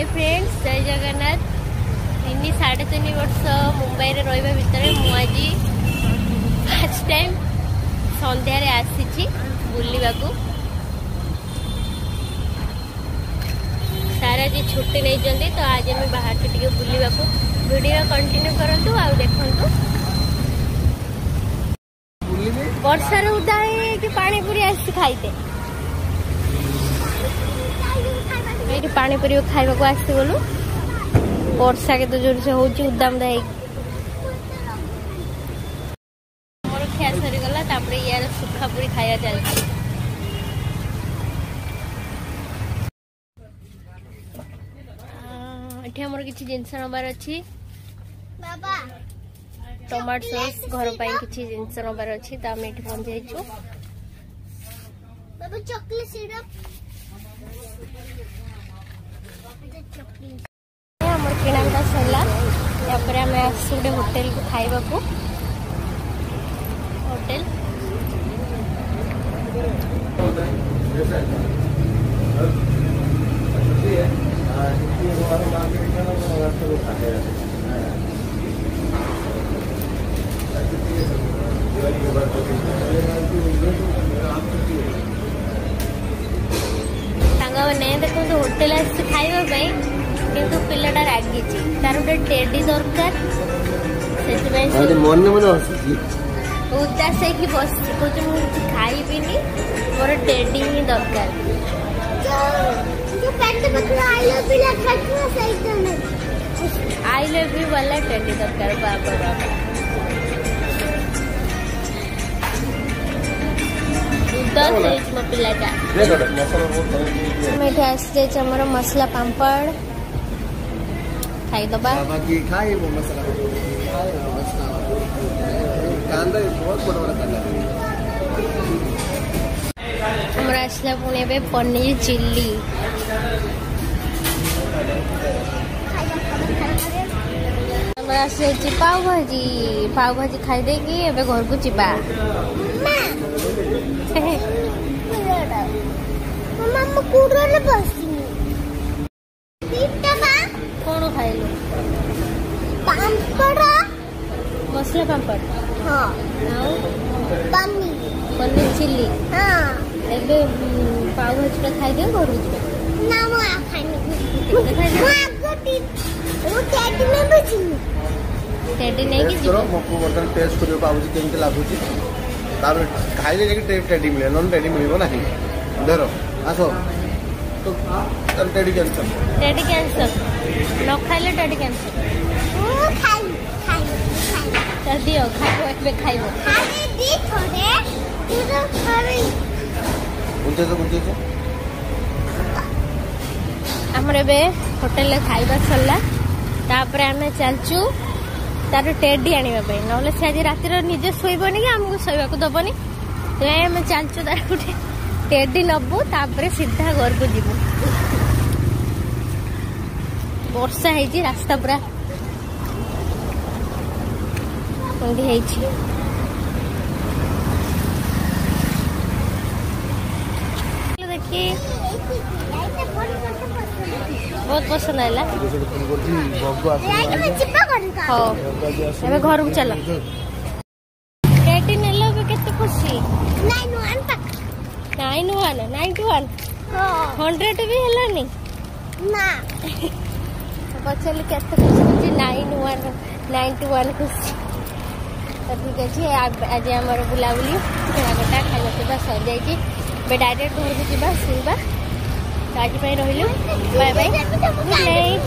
Hi friends, जय जगन्नाथ। 3.5 वर्ष मुंबई रे रहिबा भितर आज फर्स्ट टाइम संध्यारे आसी बुलवा को। सारा जी छुट्टी नहीं जल्दी तो आज हम बाहर से टिके बुलवा को। वीडियो कंटिन्यू करंतु आ देखंतु। वर्षा रे उदा है कि पानी पूरी आसी खाइते ये पानी पूरी खाइबा को आसी बोलू। वर्षा के तो जोर से होची उदाम दा मोर खिया सरी गला तापरे यार सुखा पूरी खाया चलती। एठी हमर किछि जिंस नबार अछि बाबा। टमाटो सॉस घर पाई किछि जिंस नबार अछि त हम एठी पहुंच जाइछु। बाबा चॉकलेट सिरप हमर किणाटा सरला। यापर आम आसु गोटे होटेल को खाइबा को। होटेल नहीं देखो तो होटेल खाइबा किंतु पिलाटा रागी तार गोटे टेडी दरकार उदास होगी बस मुझे खाइबिनी मोर टेडी ही दरकार। आई लव यू वाला टेडी दरकार बाबा बाबा। पिलाटा आमर मसला पापड़ खाईदबा। हमर आसला पुणे पनीर चिल्ली। हमर आसे पाव भाजी खाई देगी एबे घर को चिपा। कौन खाइल मसला पापड़ पनीर चिल्ली एबे पाव भाजी खाई दे घर टेडी नहीं टेस्ट कर पाउची केमते लागुची तार खाइले जे टेडी मिले नॉन टेडी मिलिबो नाही। देरो आसो तो तर टेडी कैंसल न खाइले टेडी कैंसल। चल दियो खाइबो एबे खाइबो खाली दी थोड़े तू तो खाबी बुझे हमरे बे होटल खाइबा सरला। तापर आमे चलचू तार टेडी आनिबा पई नले से आज राति रो निजे सोइबोनी कि हमको सोइबा को दबोनी तो आमे चलचू तार गुटे टेडी नबू तापर सीधा घर को जीवु। वर्षा है रास्ता पूरा देखिए बहुत पसंद आइला। हाँ घर को चल टेडी नेलो केते खुशी। 91 100 भी हेलानी ना पचारे केते खुशी 91 खुशी। तो ठीक अच्छे आज आम बुलाबुली किनाकटा खाଇବା ପିଇବା ସରିଯାଇଛି। ଏବେ डायरेक्ट घर को जीवा सुनवा। आज रही बाय बाय गुड नाइट।